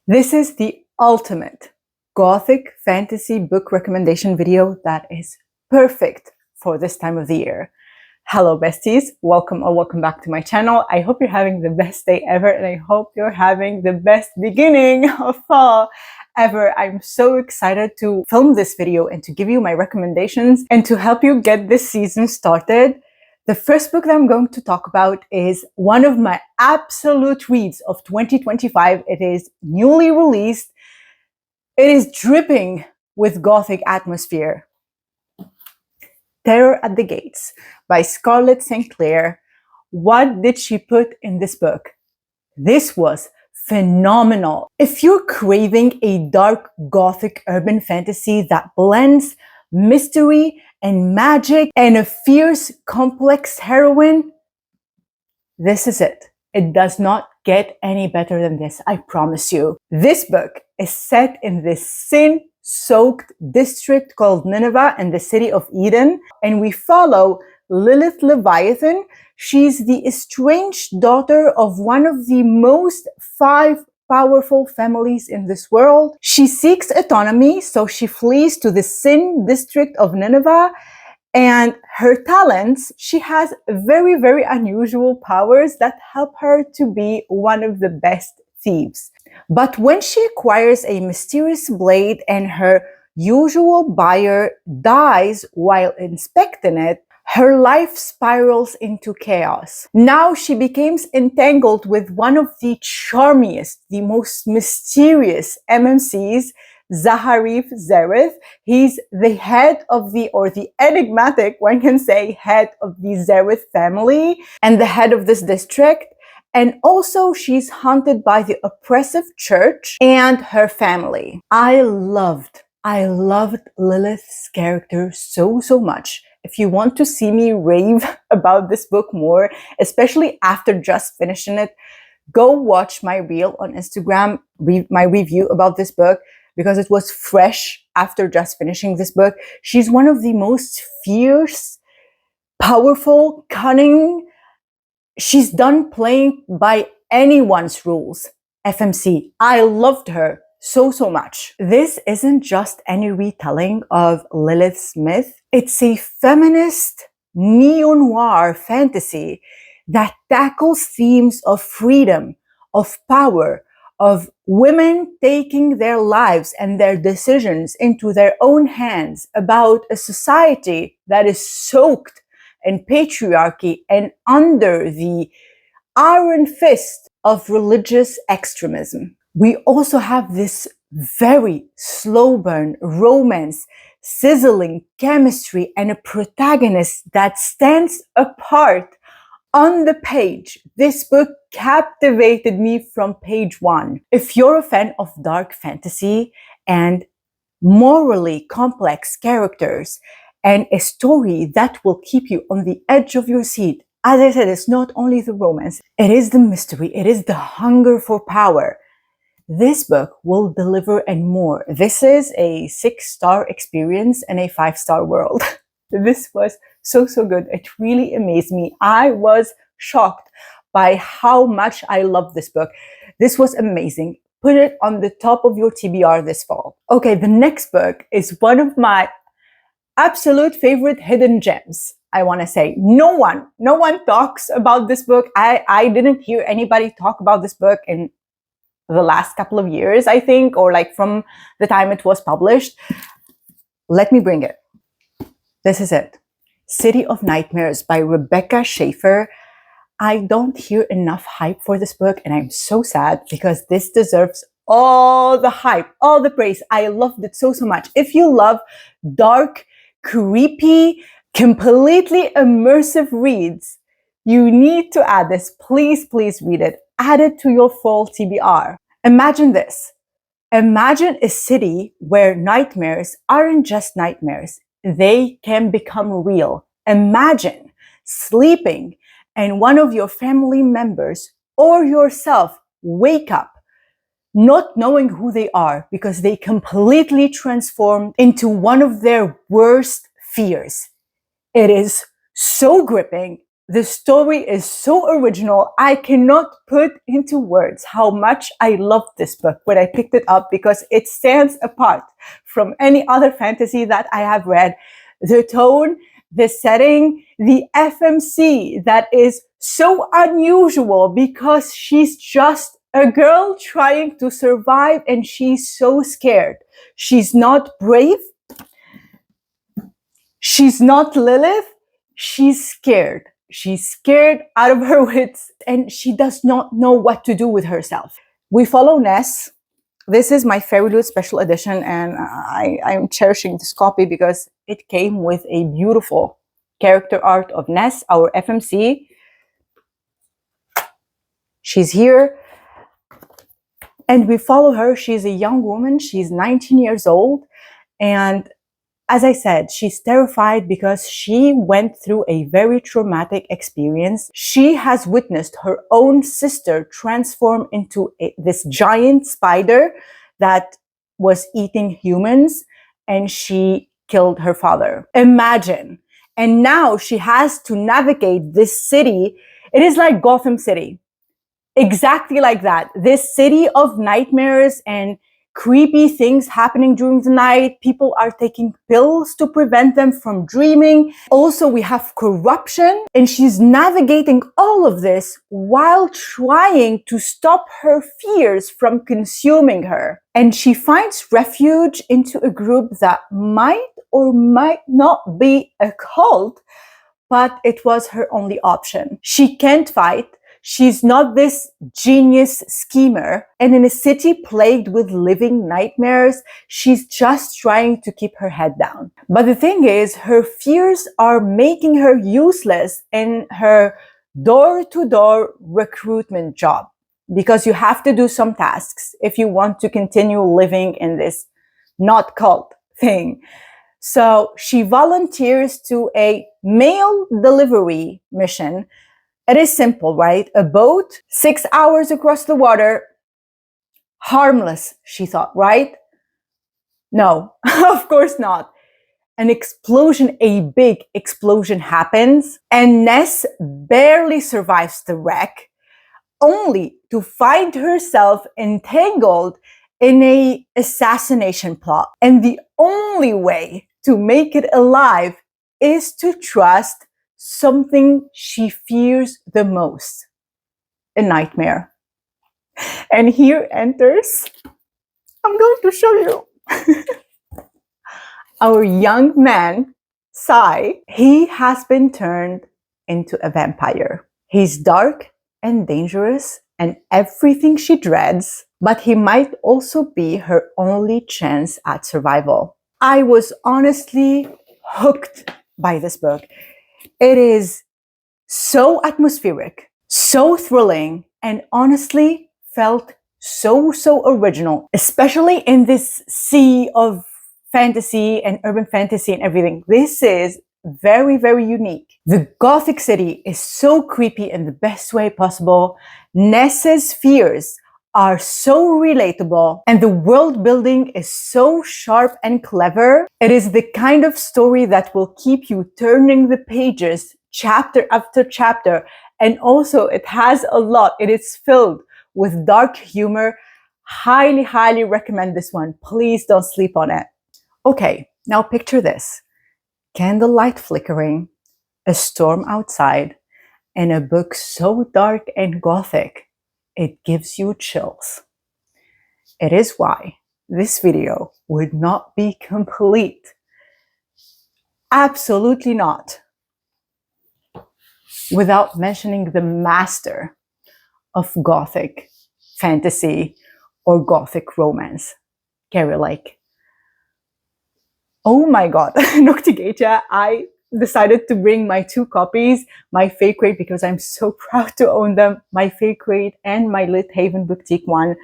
This is the ultimate Gothic fantasy book recommendation video that is perfect for this time of the year. Hello besties, welcome back to my channel. I hope you're having the best day ever and I hope you're having the best beginning of fall ever. I'm so excited to film this video and to give you my recommendations and to help you get this season started. The first book that I'm going to talk about is one of my absolute reads of 2025. It is newly released. It is dripping with Gothic atmosphere. Terror at the Gates by Scarlet Clair. What did she put in this book? This was phenomenal. If you're craving a dark Gothic urban fantasy that blends mystery and magic and a fierce, complex heroine, this is it. It does not get any better than this, I promise you. This book is set in this sin-soaked district called Nineveh in the city of Eden, and we follow Lilith Leviathan. She's the estranged daughter of one of the most powerful families in this world. She seeks autonomy, so she flees to the sin district of Nineveh, and her talents, she has very unusual powers that help her to be one of the best thieves. But when she acquires a mysterious blade and her usual buyer dies while inspecting it, her life spirals into chaos. Now she becomes entangled with one of the charmiest, the most mysterious MMCs, Zaharif Zareth. He's the head of the enigmatic, one can say, head of the Zareth family and the head of this district. And also she's haunted by the oppressive church and her family. I loved Lilith's character so much. If you want to see me rave about this book more, especially after just finishing it, go watch my reel on Instagram, my review about this book, because it was fresh after just finishing this book. She's one of the most fierce, powerful, cunning. She's done playing by anyone's rules. FMC. I loved her so much. This isn't just any retelling of Lilith's myth. It's a feminist neo-noir fantasy that tackles themes of freedom, of power, of women taking their lives and their decisions into their own hands, about a society that is soaked in patriarchy and under the iron fist of religious extremism. We also have this very slow burn romance, sizzling chemistry, and a protagonist that stands apart on the page. This book captivated me from page one. If you're a fan of dark fantasy and morally complex characters and a story that will keep you on the edge of your seat, as I said, it's not only the romance, it is the mystery, it is the hunger for power. This book will deliver and more. This is a 6-star experience in a 5-star world. This was so good. It really amazed me. I was shocked by how much I loved this book. This was amazing. Put it on the top of your TBR this fall. Okay, the next book is one of my absolute favorite hidden gems. I want to say no one talks about this book. I didn't hear anybody talk about this book in the last couple of years, I think, or like from the time it was published. Let me bring it. This is it. City of Nightmares by Rebecca Schaeffer. I don't hear enough hype for this book, and I'm so sad because this deserves all the hype, all the praise. I loved it so much. If you love dark, creepy, completely immersive reads, you need to add this. Please read it. Add it to your fall TBR. Imagine this. Imagine a city where nightmares aren't just nightmares. They can become real. Imagine sleeping and one of your family members or yourself wake up not knowing who they are because they completely transformed into one of their worst fears. It is so gripping. The story is so original. I cannot put into words how much I loved this book when I picked it up, because it stands apart from any other fantasy that I have read. The tone, the setting, the FMC that is so unusual because she's just a girl trying to survive and she's so scared. She's not brave. She's not Lilith. She's scared. She's scared out of her wits and she does not know what to do with herself. We follow Ness. This is my Fairy Loot special edition and I'm cherishing this copy because it came with a beautiful character art of Ness, our FMC. She's here and we follow her. She's a young woman. She's 19 years old. And as I said, she's terrified because she went through a very traumatic experience. She has witnessed her own sister transform into this giant spider that was eating humans, and she killed her father. Imagine. And now she has to navigate this city. It is like Gotham City. Exactly like that. This city of nightmares and creepy things happening during the night. People are taking pills to prevent them from dreaming. Also, we have corruption, and she's navigating all of this while trying to stop her fears from consuming her. And she finds refuge into a group that might or might not be a cult, but it was her only option. She can't fight. She's not this genius schemer. And in a city plagued with living nightmares, she's just trying to keep her head down. But the thing is, her fears are making her useless in her door-to-door recruitment job, because you have to do some tasks if you want to continue living in this not cult thing. So she volunteers to a mail delivery mission. It is simple, right? A boat, 6 hours across the water, harmless, she thought, right? No, of course not. An explosion, a big explosion happens, and Ness barely survives the wreck, only to find herself entangled in an assassination plot. And the only way to make it alive is to trust something she fears the most, a nightmare. And here enters, I'm going to show you, our young man, Sai. He has been turned into a vampire. He's dark and dangerous and everything she dreads, but he might also be her only chance at survival. I was honestly hooked by this book. It is so atmospheric, so thrilling, and honestly felt so original, especially in this sea of fantasy and urban fantasy and everything. This is very unique. The Gothic city is so creepy in the best way possible. Ness's fears are so relatable, and the world building is so sharp and clever. It is the kind of story that will keep you turning the pages chapter after chapter. And also it has a lot. It is filled with dark humor. Highly recommend this one. Please don't sleep on it. Okay, now picture this. Candlelight flickering, a storm outside, and a book so dark and gothic, it gives you chills. It is why this video would not be complete. Absolutely not, without mentioning the master of Gothic fantasy or Gothic romance, Keri. Oh my God, Noctigatia, I decided to bring my 2 copies, my fake rate, because I'm so proud to own them, my fake rate and my Lit Haven Boutique one,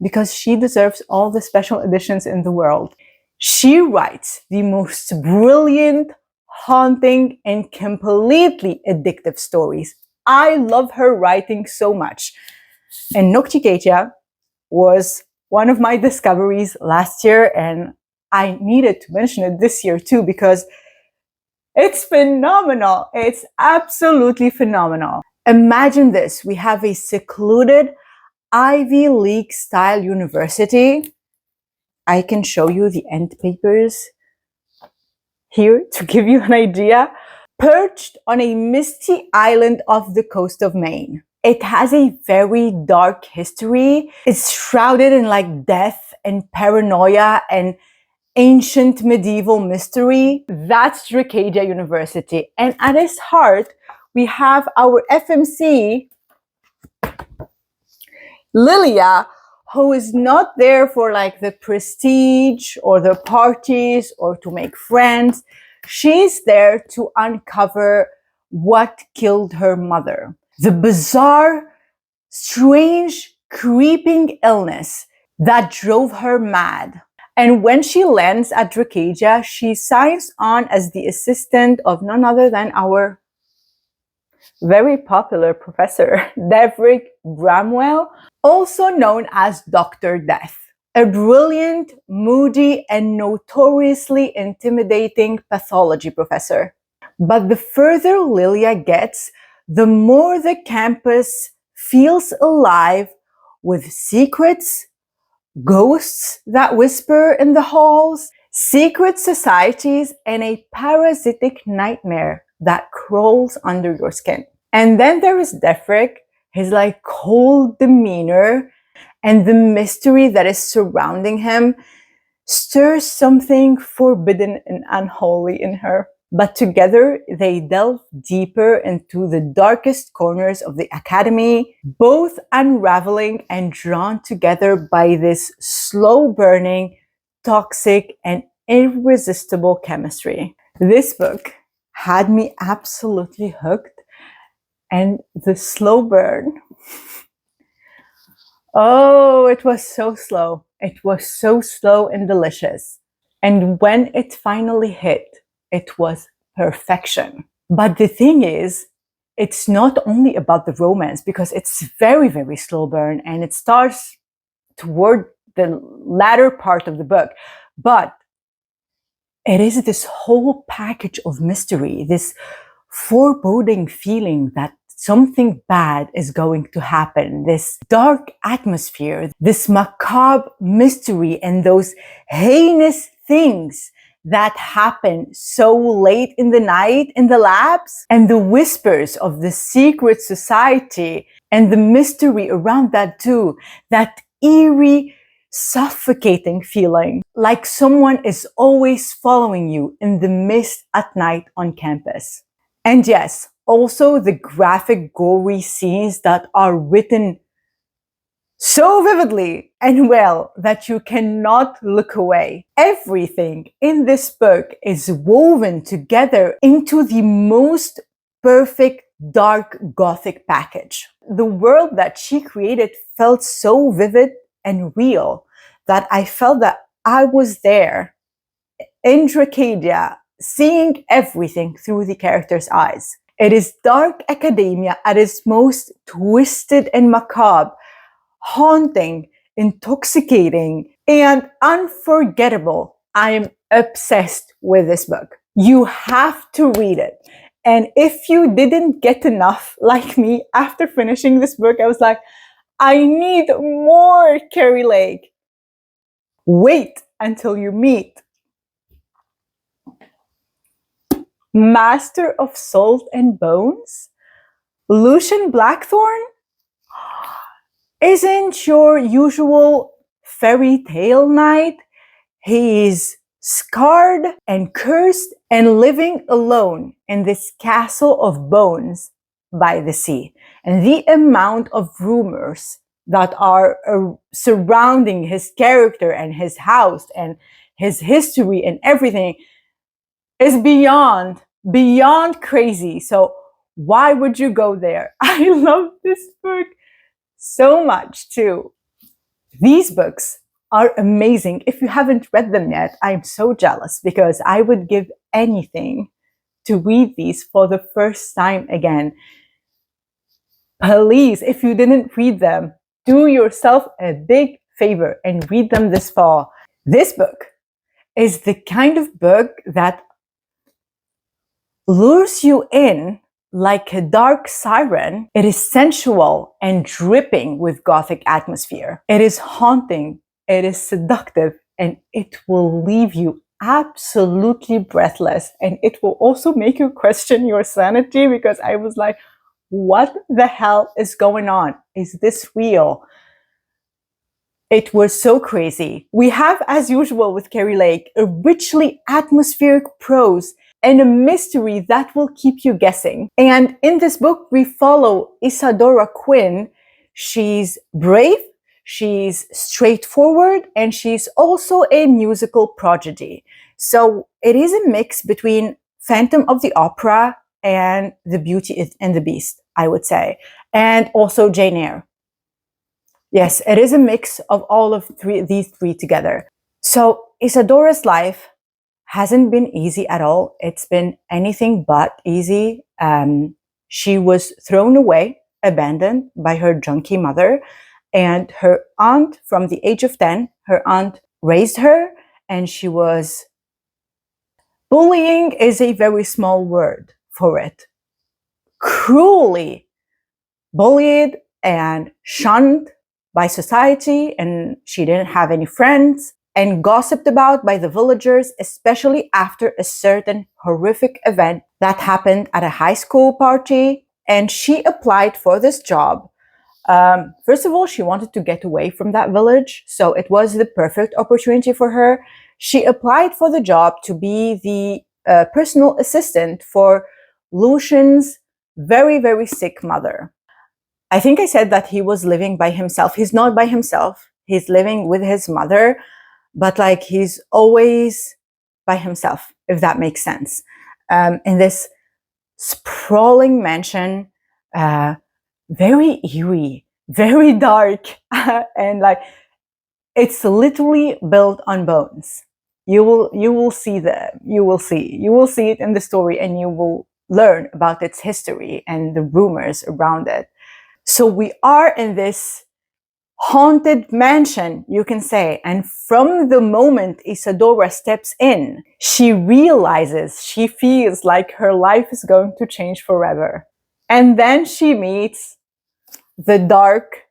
because she deserves all the special editions in the world. She writes the most brilliant, haunting, and completely addictive stories. I love her writing so much. And Noctigatia was one of my discoveries last year, and I needed to mention it this year too, because It's phenomenal. It's absolutely phenomenal. Imagine this. We have a secluded Ivy League style university. I can show you the end papers here to give you an idea. Perched on a misty island off the coast of Maine. It has a very dark history. It's shrouded in like death and paranoia and ancient medieval mystery. That's Dracadia University. And at its heart, we have our FMC, Lilia, who is not there for like the prestige or the parties or to make friends. She's there to uncover what killed her mother. The bizarre, strange, creeping illness that drove her mad. And when she lands at Dracadia, she signs on as the assistant of none other than our very popular professor, Deverick Bramwell, also known as Dr. Death, a brilliant, moody, and notoriously intimidating pathology professor. But the further Lilia gets, the more the campus feels alive with secrets, ghosts that whisper in the halls, secret societies, and a parasitic nightmare that crawls under your skin. And then there is Deverick, his like cold demeanor, and the mystery that is surrounding him stirs something forbidden and unholy in her. But together, they delve deeper into the darkest corners of the academy, both unraveling and drawn together by this slow-burning, toxic, and irresistible chemistry. This book had me absolutely hooked, and the slow burn. Oh, it was so slow. It was so slow and delicious. And when it finally hit, it was perfection. But the thing is, it's not only about the romance because it's very, very slow burn and it starts toward the latter part of the book. But it is this whole package of mystery, this foreboding feeling that something bad is going to happen, this dark atmosphere, this macabre mystery, and those heinous things that happen so late in the night in the labs, and the whispers of the secret society and the mystery around that too, that eerie, suffocating feeling like someone is always following you in the mist at night on campus. And yes, also the graphic, gory scenes that are written so vividly and well that you cannot look away. Everything in this book is woven together into the most perfect dark Gothic package. The world that she created felt so vivid and real that I felt that I was there in Dracadia, seeing everything through the character's eyes. It is dark academia at its most twisted and macabre, haunting, intoxicating, and unforgettable. I am obsessed with this book. You have to read it. And if you didn't get enough, like me, after finishing this book, I was like, I need more, Keri Lake. Wait until you meet Master of Salt and Bones, Lucian Blackthorn. Isn't your usual fairy tale knight. He is scarred and cursed and living alone in this castle of bones by the sea. And the amount of rumors that are surrounding his character and his house and his history and everything is beyond crazy. So why would you go there? I love this book so much too. These books are amazing. If you haven't read them yet, I'm so jealous because I would give anything to read these for the first time again. Please, if you didn't read them, do yourself a big favor and read them this fall. This book is the kind of book that lures you in like a dark siren. It is sensual and dripping with Gothic atmosphere. It is haunting, it is seductive, and it will leave you absolutely breathless. And it will also make you question your sanity, because I was like, what the hell is going on? Is this real? It was so crazy. We have, as usual with Keri Lake, a richly atmospheric prose and a mystery that will keep you guessing. And in this book, we follow Isadora Quinn. She's brave, she's straightforward, and she's also a musical prodigy. So it is a mix between Phantom of the Opera and The Beauty and the Beast, I would say, and also Jane Eyre. Yes, it is a mix of all of these three together. So Isadora's life hasn't been easy at all. It's been anything but easy. She was thrown away, abandoned by her junkie mother, and her aunt, from the age of 10, her aunt raised her, and she was... bullying is a very small word for it. Cruelly bullied and shunned by society, and she didn't have any friends, and gossiped about by the villagers, especially after a certain horrific event that happened at a high school party. And she applied for this job. First of all, she wanted to get away from that village, so it was the perfect opportunity for her. She applied for the job to be the personal assistant for Lucian's very, very sick mother. I think I said that he was living by himself. He's not by himself. He's living with his mother, but like he's always by himself, if that makes sense. In this sprawling mansion, very eerie, very dark, and like it's literally built on bones. You will see it in the story, and you will learn about its history and the rumors around it. So we are in this haunted mansion, you can say, and from the moment Isadora steps in, she realizes, she feels like her life is going to change forever. And then she meets the dark,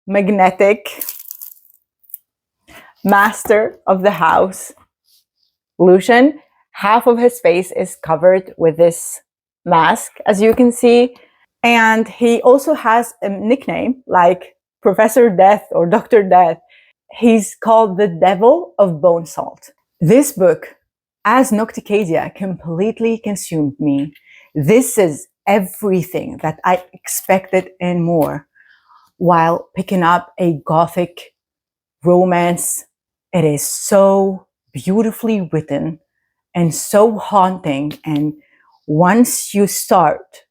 magnetic master of the house, Lucian. Half of his face is covered with this mask, as you can see. And he also has a nickname like Professor Death or Dr. Death. He's called the Devil of Bone Salt. This book, as Nocticadia, completely consumed me. This is everything that I expected and more while picking up a Gothic romance. It is so beautifully written and so haunting. And once you start,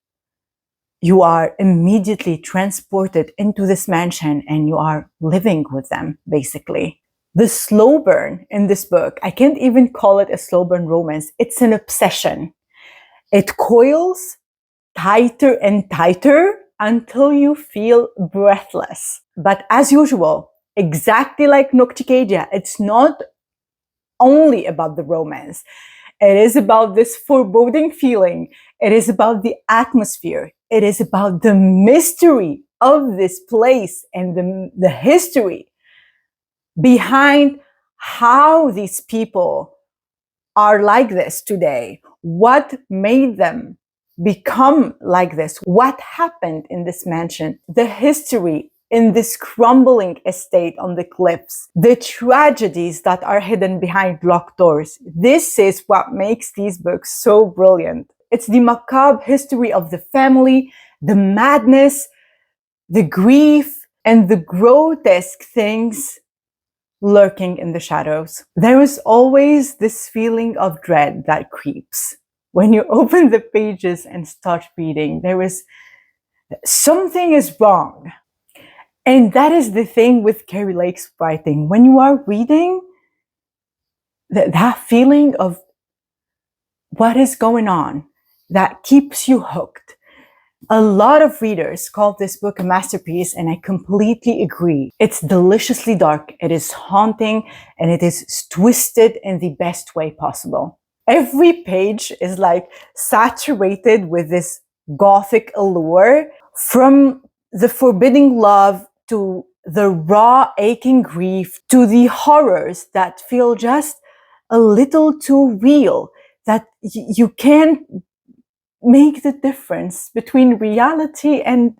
you are immediately transported into this mansion and you are living with them, basically. The slow burn in this book, I can't even call it a slow burn romance. It's an obsession. It coils tighter and tighter until you feel breathless. But as usual, exactly like Nocticadia, it's not only about the romance. It is about this foreboding feeling. It is about the atmosphere. It is about the mystery of this place and the history behind how these people are like this today. What made them become like this? What happened in this mansion? The history in this crumbling estate on the cliffs, the tragedies that are hidden behind locked doors. This is what makes these books so brilliant. It's the macabre history of the family, the madness, the grief, and the grotesque things lurking in the shadows. There is always this feeling of dread that creeps. When you open the pages and start reading, there is something is wrong. And that is the thing with Keri Lake's writing. When you are reading, that feeling of what is going on, that keeps you hooked. A lot of readers call this book a masterpiece, and I completely agree. It's deliciously dark, it is haunting, and it is twisted in the best way possible. Every page is like saturated with this Gothic allure, from the forbidding love to the raw aching grief to the horrors that feel just a little too real, that you can't make the difference between reality and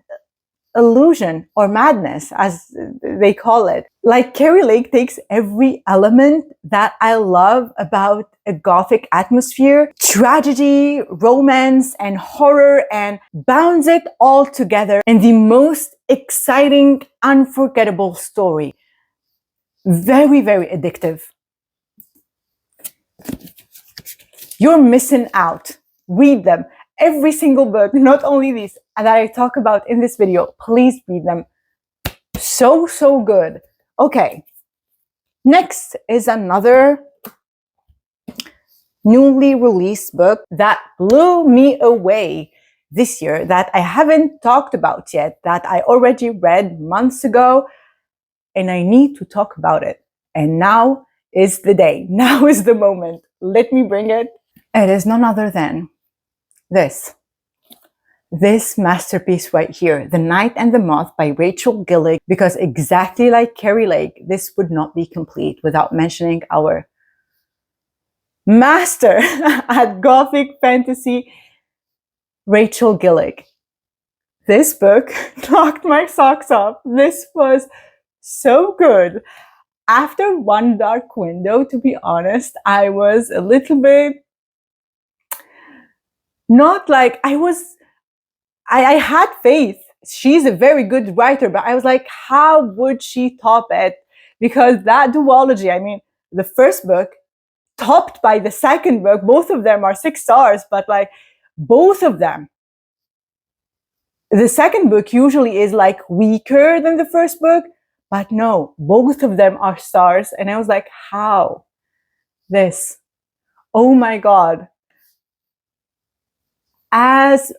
illusion or madness, as they call it. Like, Keri Lake takes every element that I love about a Gothic atmosphere, tragedy, romance, and horror, and bounds it all together in the most exciting, unforgettable story. Very, very addictive. You're missing out. Read them. Every single book, not only these that I talk about in this video. Please read them. So, so good. Okay. Next is another newly released book that blew me away this year, that I haven't talked about yet, that I already read months ago, and I need to talk about it. And now is the day. Now is the moment. Let me bring it. It is none other than this masterpiece right here, The Night and the Moth by Rachel Gillig, because exactly like Keri Lake, this would not be complete without mentioning our master at Gothic fantasy, Rachel Gillig. This book knocked my socks off. This was so good. After One Dark Window, to be honest, I was a little bit not like I had faith. She's a very good writer, but I was like, how would she top it? Because that duology, I mean, the first book topped by the second book, both of them are 6 stars, but like both of them. The second book usually is like weaker than the first book, but no, both of them are stars. And I was like, how? This. Oh my God. As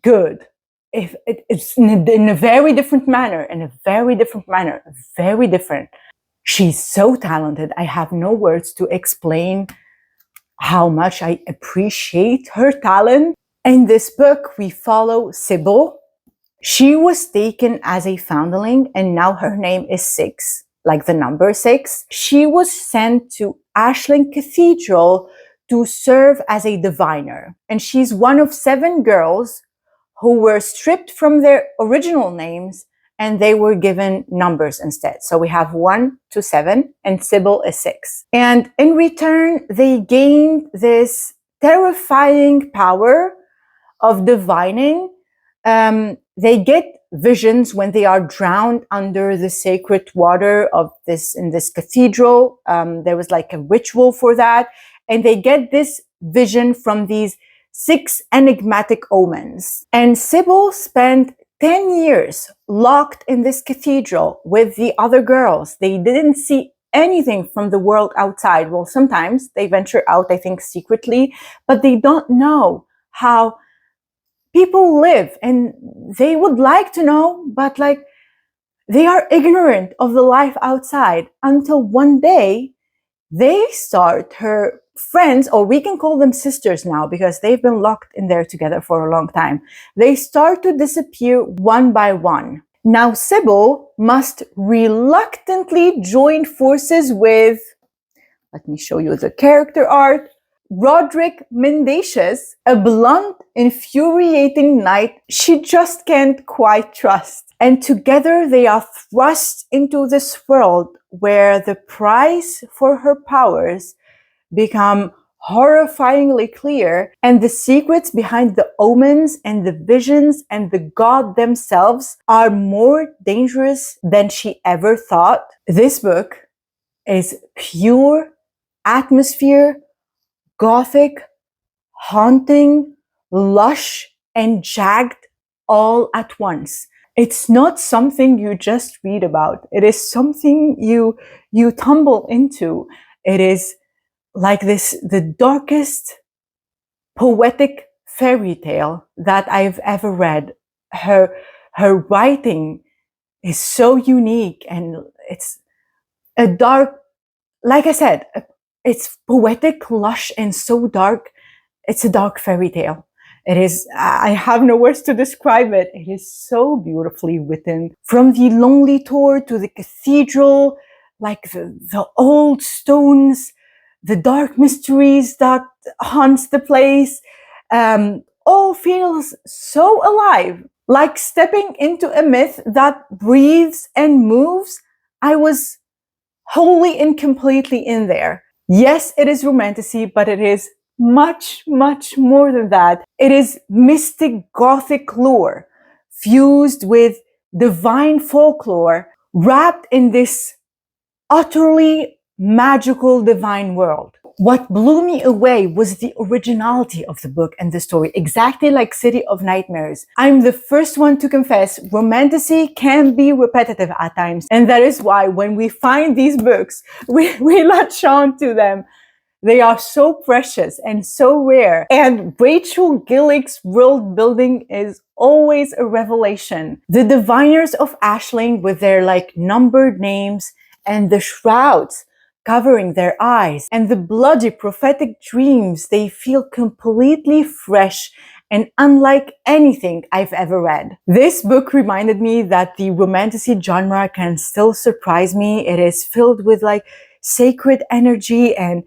good. If it's in a very different manner, very different. She's so talented. I have no words to explain how much I appreciate her talent. In this book, we follow Sybil. She was taken as a foundling, and now her name is 6, like the number 6. She was sent to Ashland Cathedral to serve as a diviner. And she's one of 7 girls who were stripped from their original names, and they were given numbers instead. So we have 1 to 7, and Sybil is 6. And in return, they gained this terrifying power of divining. They get visions when they are drowned under the sacred water of in this cathedral. There was like a ritual for that. And they get this vision from these 6 enigmatic omens. And Sybil spent 10 years locked in this cathedral with the other girls. They didn't see anything from the world outside. Well, sometimes they venture out, I think, secretly, but they don't know how people live, and they would like to know, but like they are ignorant of the life outside, until one day they start, her friends, or we can call them sisters now because they've been locked in there together for a long time. They start to disappear one by one. Now Sybil must reluctantly join forces with, let me show you the character art, Roderick Mendacious, a blunt, infuriating knight she just can't quite trust. And together they are thrust into this world where the price for her powers become horrifyingly clear, and the secrets behind the omens and the visions and the god themselves are more dangerous than she ever thought. This book is pure atmosphere, Gothic, haunting, lush, and jagged all at once. It's not something you just read about. It is something you tumble into. It is like this, the darkest poetic fairy tale that I've ever read. Her writing is so unique, and it's a dark, like I said, It's poetic, lush, and so dark. It's a dark fairy tale. It is, I have no words to describe it. It is so beautifully written. From the lonely tour to the cathedral, like the old stones, the dark mysteries that haunts the place, all feels so alive. Like stepping into a myth that breathes and moves. I was wholly and completely in there. Yes, it is romantasy, but it is much, much more than that. It is mystic Gothic lore fused with divine folklore, wrapped in this utterly magical divine world. What blew me away was the originality of the book and the story, exactly like City of Nightmares. I'm the first one to confess, romantasy can be repetitive at times, and that is why when we find these books, we latch on to them. They are so precious and so rare. And Rachel Gillick's world building is always a revelation. The diviners of Ashling with their like numbered names and the shrouds covering their eyes and the bloody prophetic dreams, they feel completely fresh and unlike anything I've ever read. This book reminded me that the romantasy genre can still surprise me. It is filled with like sacred energy and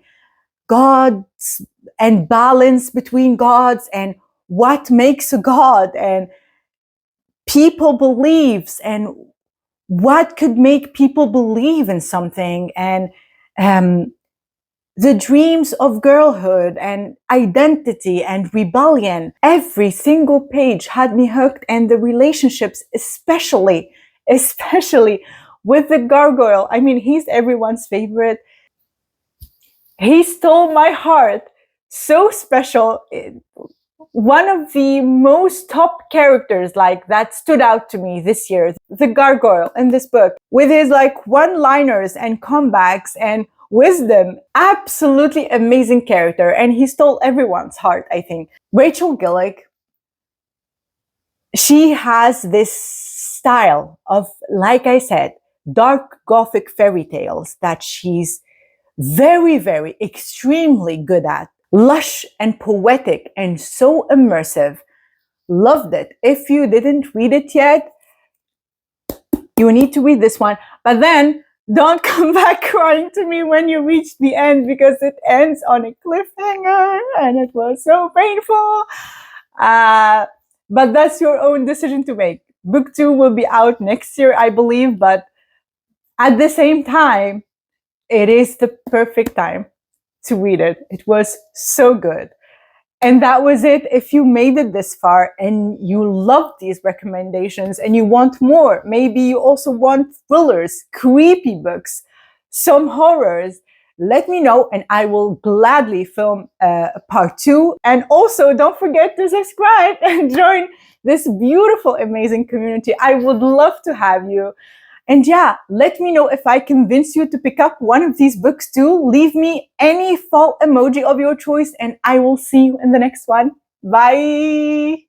gods and balance between gods and what makes a god and people beliefs and what could make people believe in something and the dreams of girlhood and identity and rebellion. Every single page had me hooked, and the relationships, especially with the gargoyle. I mean, he's everyone's favorite. He stole my heart. So special. One of the most top characters like that stood out to me this year, the gargoyle in this book, with his like one-liners and comebacks and wisdom. Absolutely amazing character, and he stole everyone's heart, I think. Rachel Gillick, she has this style of, like I said, dark Gothic fairy tales that she's very, very, extremely good at. Lush and poetic and so immersive. Loved it. If you didn't read it yet, you need to read this one. But then don't come back crying to me when you reach the end, because it ends on a cliffhanger and it was so painful. But that's your own decision to make. Book 2 will be out next year, I believe, but at the same time, it is the perfect time to read it. It was so good. And that was it. If you made it this far and you love these recommendations and you want more, maybe you also want thrillers, creepy books, some horrors, let me know and I will gladly film part 2. And also don't forget to subscribe and join this beautiful, amazing community. I would love to have you. And yeah, let me know if I convince you to pick up one of these books too. Leave me any fall emoji of your choice and I will see you in the next one. Bye!